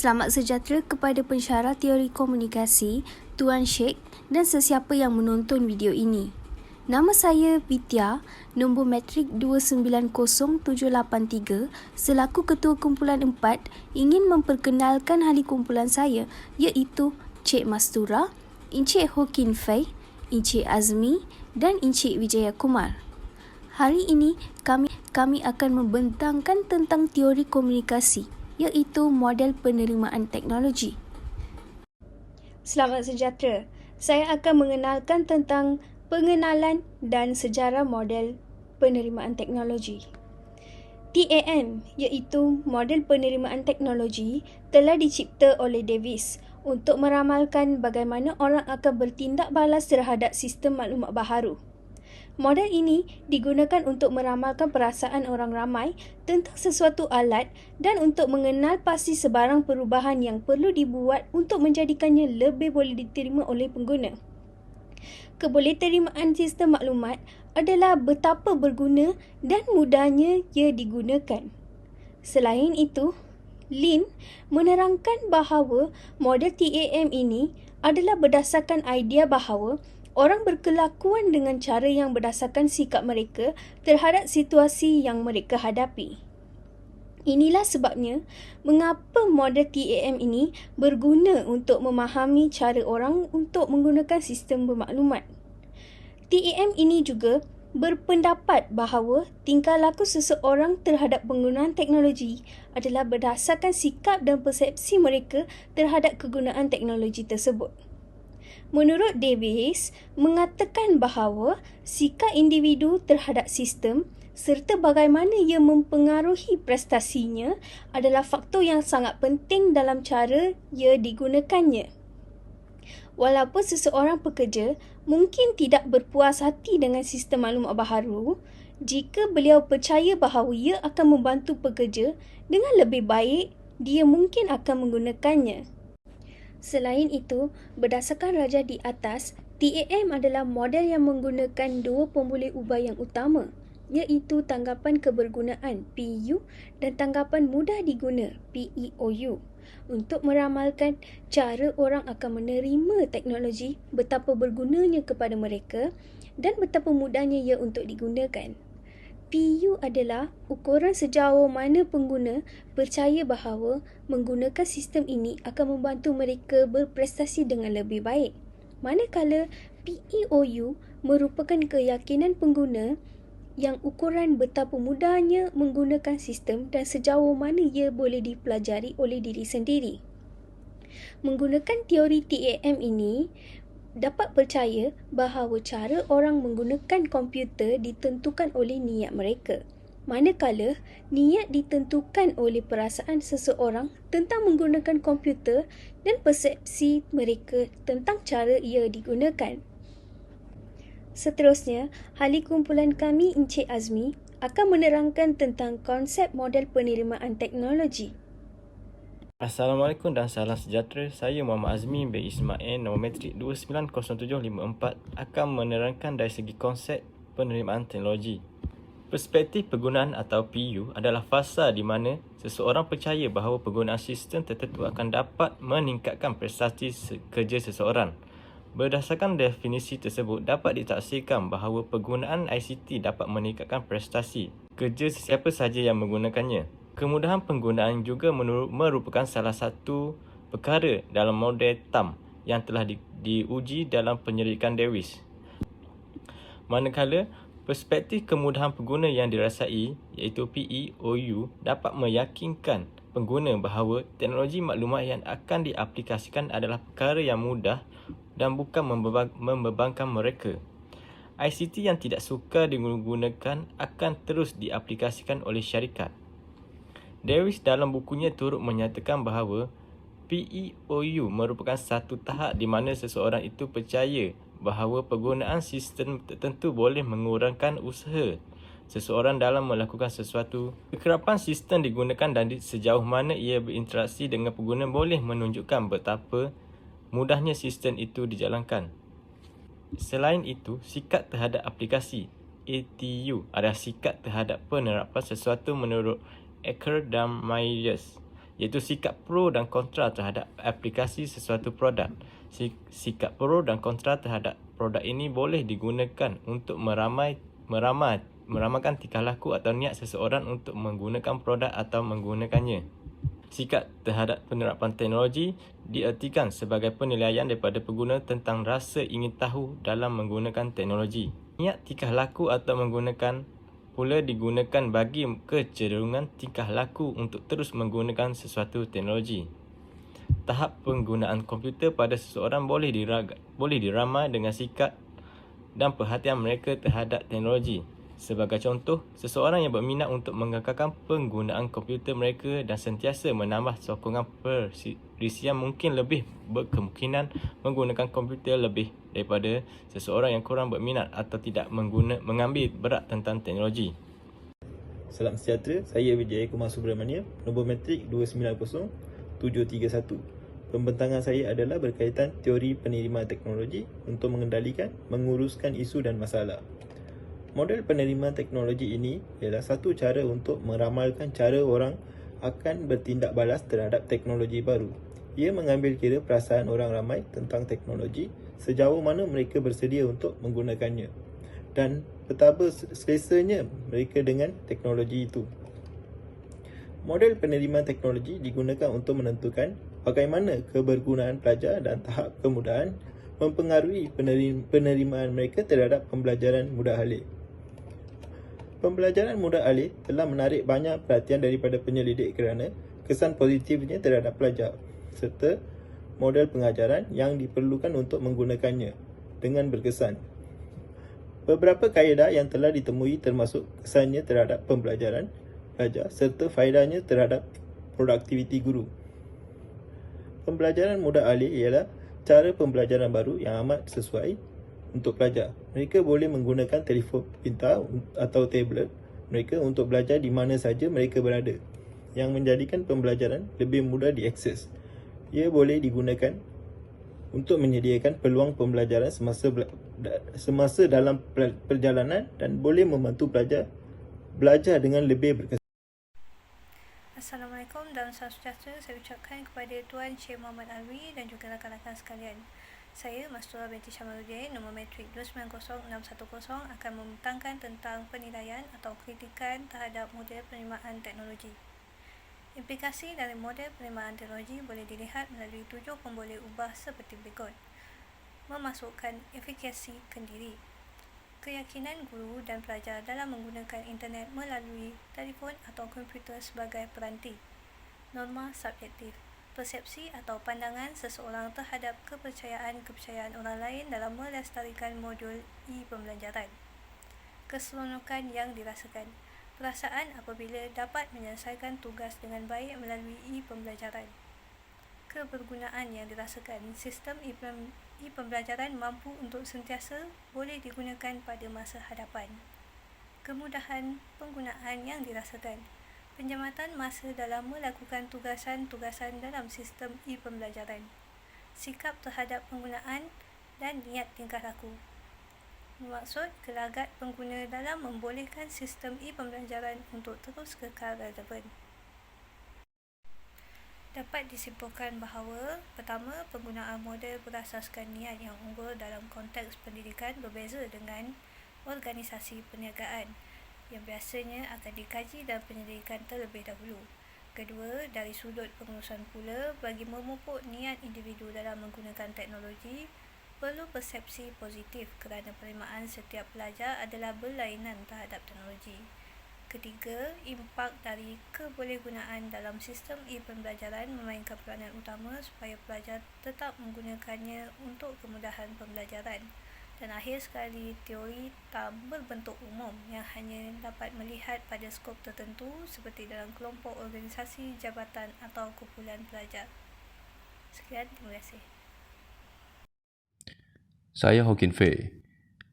Selamat sejahtera kepada pensyarah teori komunikasi, Tuan Sheikh dan sesiapa yang menonton video ini. Nama saya Vidya, nombor matrik 290783, selaku Ketua Kumpulan 4, ingin memperkenalkan ahli kumpulan saya iaitu Cik Mastura, Encik Ho Kin Fei, Encik Azmi dan Encik Wijaya Kumar. Hari ini kami akan membentangkan tentang teori komunikasi, iaitu model penerimaan teknologi. Selamat sejahtera. Saya akan mengenalkan tentang pengenalan dan sejarah model penerimaan teknologi. TAM, iaitu model penerimaan teknologi, telah dicipta oleh Davis untuk meramalkan bagaimana orang akan bertindak balas terhadap sistem maklumat baharu. Model ini digunakan untuk meramalkan perasaan orang ramai tentang sesuatu alat dan untuk mengenal pasti sebarang perubahan yang perlu dibuat untuk menjadikannya lebih boleh diterima oleh pengguna. Kebolehterimaan sistem maklumat adalah betapa berguna dan mudahnya ia digunakan. Selain itu, Lin menerangkan bahawa model TAM ini adalah berdasarkan idea bahawa orang berkelakuan dengan cara yang berdasarkan sikap mereka terhadap situasi yang mereka hadapi. Inilah sebabnya mengapa model TAM ini berguna untuk memahami cara orang untuk menggunakan sistem bermaklumat. TAM ini juga berpendapat bahawa tingkah laku seseorang terhadap penggunaan teknologi adalah berdasarkan sikap dan persepsi mereka terhadap kegunaan teknologi tersebut. Menurut Davis, mengatakan bahawa sikap individu terhadap sistem serta bagaimana ia mempengaruhi prestasinya adalah faktor yang sangat penting dalam cara ia digunakannya. Walaupun seseorang pekerja mungkin tidak berpuas hati dengan sistem maklumat baharu, jika beliau percaya bahawa ia akan membantu pekerja dengan lebih baik, dia mungkin akan menggunakannya. Selain itu, berdasarkan raja di atas, TAM adalah model yang menggunakan dua pemboleh ubah yang utama, iaitu tanggapan kebergunaan PU dan tanggapan mudah diguna PEOU untuk meramalkan cara orang akan menerima teknologi, betapa bergunanya kepada mereka dan betapa mudahnya ia untuk digunakan. PU adalah ukuran sejauh mana pengguna percaya bahawa menggunakan sistem ini akan membantu mereka berprestasi dengan lebih baik. Manakala PEOU merupakan keyakinan pengguna yang ukuran betapa mudahnya menggunakan sistem dan sejauh mana ia boleh dipelajari oleh diri sendiri. Menggunakan teori TAM ini, dapat percaya bahawa cara orang menggunakan komputer ditentukan oleh niat mereka, manakala niat ditentukan oleh perasaan seseorang tentang menggunakan komputer dan persepsi mereka tentang cara ia digunakan. Seterusnya, ahli kumpulan kami Encik Azmi akan menerangkan tentang konsep model penerimaan teknologi. Assalamualaikum dan salam sejahtera. Saya Muhammad Azmi bin Ismail, nombor matrik 290754, akan menerangkan dari segi konsep penerimaan teknologi. Perspektif penggunaan atau PU adalah fasa di mana seseorang percaya bahawa penggunaan sistem tertentu akan dapat meningkatkan prestasi kerja seseorang. Berdasarkan definisi tersebut, dapat ditafsirkan bahawa penggunaan ICT dapat meningkatkan prestasi kerja sesiapa sahaja yang menggunakannya. Kemudahan penggunaan juga merupakan salah satu perkara dalam model TAM yang telah diuji dalam penyelidikan Davis. Manakala, perspektif kemudahan pengguna yang dirasai iaitu PEOU dapat meyakinkan pengguna bahawa teknologi maklumat yang akan diaplikasikan adalah perkara yang mudah dan bukan membebankan mereka. ICT yang tidak sukar digunakan akan terus diaplikasikan oleh syarikat. Davis dalam bukunya turut menyatakan bahawa PEOU merupakan satu tahap di mana seseorang itu percaya bahawa penggunaan sistem tertentu boleh mengurangkan usaha seseorang dalam melakukan sesuatu. Kekerapan sistem digunakan dan sejauh mana ia berinteraksi dengan pengguna boleh menunjukkan betapa mudahnya sistem itu dijalankan. Selain itu, sikap terhadap aplikasi ATU adalah sikap terhadap penerapan sesuatu menurut Ecker dan Myers iaitu sikap pro dan kontra terhadap aplikasi sesuatu produk. Sikap pro dan kontra terhadap produk ini boleh digunakan untuk meramalkan tingkah laku atau niat seseorang untuk menggunakan produk atau menggunakannya. Sikap terhadap penerapan teknologi diartikan sebagai penilaian daripada pengguna tentang rasa ingin tahu dalam menggunakan teknologi. Niat tingkah laku atau menggunakan pula digunakan bagi kecenderungan tingkah laku untuk terus menggunakan sesuatu teknologi. Tahap penggunaan komputer pada seseorang boleh diramal dengan sikap dan perhatian mereka terhadap teknologi. Sebagai contoh, seseorang yang berminat untuk mengekalkan penggunaan komputer mereka dan sentiasa menambah sokongan perisian mungkin lebih berkemungkinan menggunakan komputer lebih daripada seseorang yang kurang berminat atau tidak mengambil berat tentang teknologi. Salam sejahtera, saya Wijaya Kumar Subramania, nombor matrik 290731. Pembentangan saya adalah berkaitan teori penerimaan teknologi untuk mengendalikan, menguruskan isu dan masalah. Model penerimaan teknologi ini ialah satu cara untuk meramalkan cara orang akan bertindak balas terhadap teknologi baru. Ia mengambil kira perasaan orang ramai tentang teknologi, sejauh mana mereka bersedia untuk menggunakannya, dan betapa selesanya mereka dengan teknologi itu. Model penerimaan teknologi digunakan untuk menentukan bagaimana kebergunaan pelajar dan tahap kemudahan mempengaruhi penerimaan mereka terhadap pembelajaran mudah alih. Pembelajaran mudah alih telah menarik banyak perhatian daripada penyelidik kerana kesan positifnya terhadap pelajar serta model pengajaran yang diperlukan untuk menggunakannya dengan berkesan. Beberapa kaedah yang telah ditemui termasuk kesannya terhadap pembelajaran pelajar serta faedahnya terhadap produktiviti guru. Pembelajaran mudah alih ialah cara pembelajaran baru yang amat sesuai untuk pelajar. Mereka boleh menggunakan telefon pintar atau tablet mereka untuk belajar di mana saja mereka berada, yang menjadikan pembelajaran lebih mudah diakses. Ia boleh digunakan untuk menyediakan peluang pembelajaran semasa dalam perjalanan dan boleh membantu pelajar belajar dengan lebih berkesan. Assalamualaikum dan salam sejahtera saya ucapkan kepada Tuan Syed Muhammad Alwi dan juga rakan-rakan sekalian. Saya Mastura binti Syamaluddin, nombor matrik 290610 akan membentangkan tentang penilaian atau kritikan terhadap model penerimaan teknologi. Implikasi dari model penerimaan teknologi boleh dilihat melalui 7 pemboleh ubah seperti berikut. Memasukkan efikasi kendiri, keyakinan guru dan pelajar dalam menggunakan internet melalui telefon atau komputer sebagai peranti, norma subjektif, persepsi atau pandangan seseorang terhadap kepercayaan orang lain dalam melestarikan modul e-pembelajaran, keseronokan yang dirasakan, perasaan apabila dapat menyelesaikan tugas dengan baik melalui e-pembelajaran, kebergunaan yang dirasakan. Sistem e-pembelajaran mampu untuk sentiasa boleh digunakan pada masa hadapan. Kemudahan penggunaan yang dirasakan. Penjamatan masa dalam melakukan tugasan-tugasan dalam sistem e-pembelajaran. Sikap terhadap penggunaan dan niat tingkah laku. Bermaksud gelagat pengguna dalam membolehkan sistem e-pembelajaran untuk terus kekal relevan. Dapat disimpulkan bahawa, pertama, penggunaan model berasaskan niat yang unggul dalam konteks pendidikan berbeza dengan organisasi perniagaan yang biasanya akan dikaji dan penyelidikan terlebih dahulu. Kedua, dari sudut pengurusan pula, bagi memupuk niat individu dalam menggunakan teknologi, perlu persepsi positif kerana penerimaan setiap pelajar adalah berlainan terhadap teknologi. Ketiga, impak dari kebolehgunaan dalam sistem e-pembelajaran memainkan peranan utama supaya pelajar tetap menggunakannya untuk kemudahan pembelajaran. Dan akhir sekali, teori tak berbentuk umum yang hanya dapat melihat pada skop tertentu seperti dalam kelompok organisasi, jabatan atau kumpulan pelajar. Sekian, terima kasih. Saya Hokin Fei,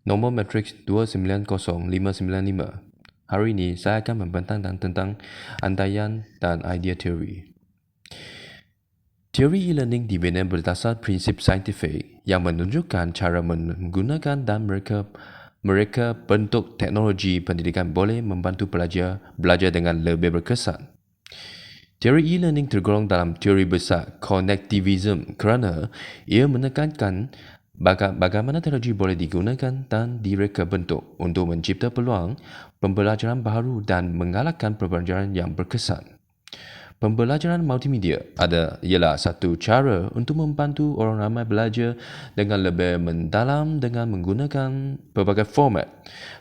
nombor matriks 290595. Hari ini saya akan membentangkan tentang andaian dan idea teori. Teori e-learning dibina berdasar prinsip saintifik yang menunjukkan cara menggunakan dan mereka bentuk teknologi pendidikan boleh membantu pelajar belajar dengan lebih berkesan. Teori e-learning tergolong dalam teori besar connectivism kerana ia menekankan bagaimana teknologi boleh digunakan dan direka bentuk untuk mencipta peluang pembelajaran baru dan mengalahkan pembelajaran yang berkesan. Pembelajaran multimedia ialah satu cara untuk membantu orang ramai belajar dengan lebih mendalam dengan menggunakan pelbagai format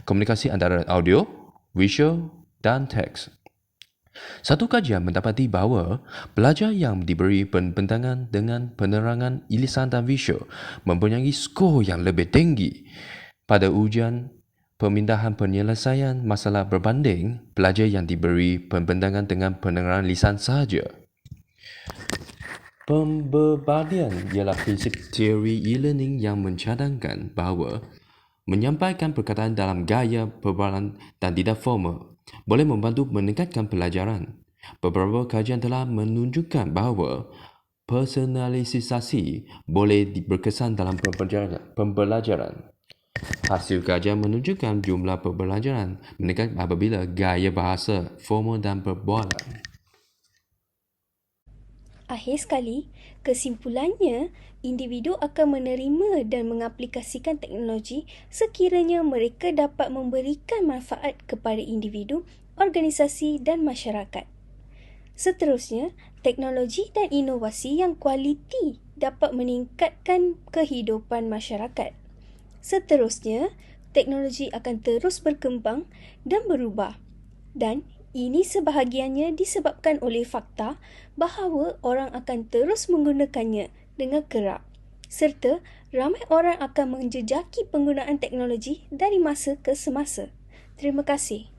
komunikasi antara audio, visual dan teks. Satu kajian mendapati bahawa pelajar yang diberi pembentangan dengan penerangan lisan dan visual mempunyai skor yang lebih tinggi pada ujian pemindahan penyelesaian masalah berbanding pelajar yang diberi pembentangan dengan penerangan lisan sahaja. Pembebadian ialah prinsip teori e-learning yang mencadangkan bahawa menyampaikan perkataan dalam gaya perbalan dan tidak formal boleh membantu meningkatkan pelajaran. Beberapa kajian telah menunjukkan bahawa personalisasi boleh berkesan dalam pembelajaran. Hasil kajian menunjukkan jumlah pembelajaran meningkat apabila gaya bahasa formal dan perbualan. Akhir sekali, kesimpulannya, individu akan menerima dan mengaplikasikan teknologi sekiranya mereka dapat memberikan manfaat kepada individu, organisasi dan masyarakat. Seterusnya, teknologi dan inovasi yang kualiti dapat meningkatkan kehidupan masyarakat. Seterusnya, teknologi akan terus berkembang dan berubah. Dan ini sebahagiannya disebabkan oleh fakta bahawa orang akan terus menggunakannya dengan kerap, serta ramai orang akan menjejaki penggunaan teknologi dari masa ke semasa. Terima kasih.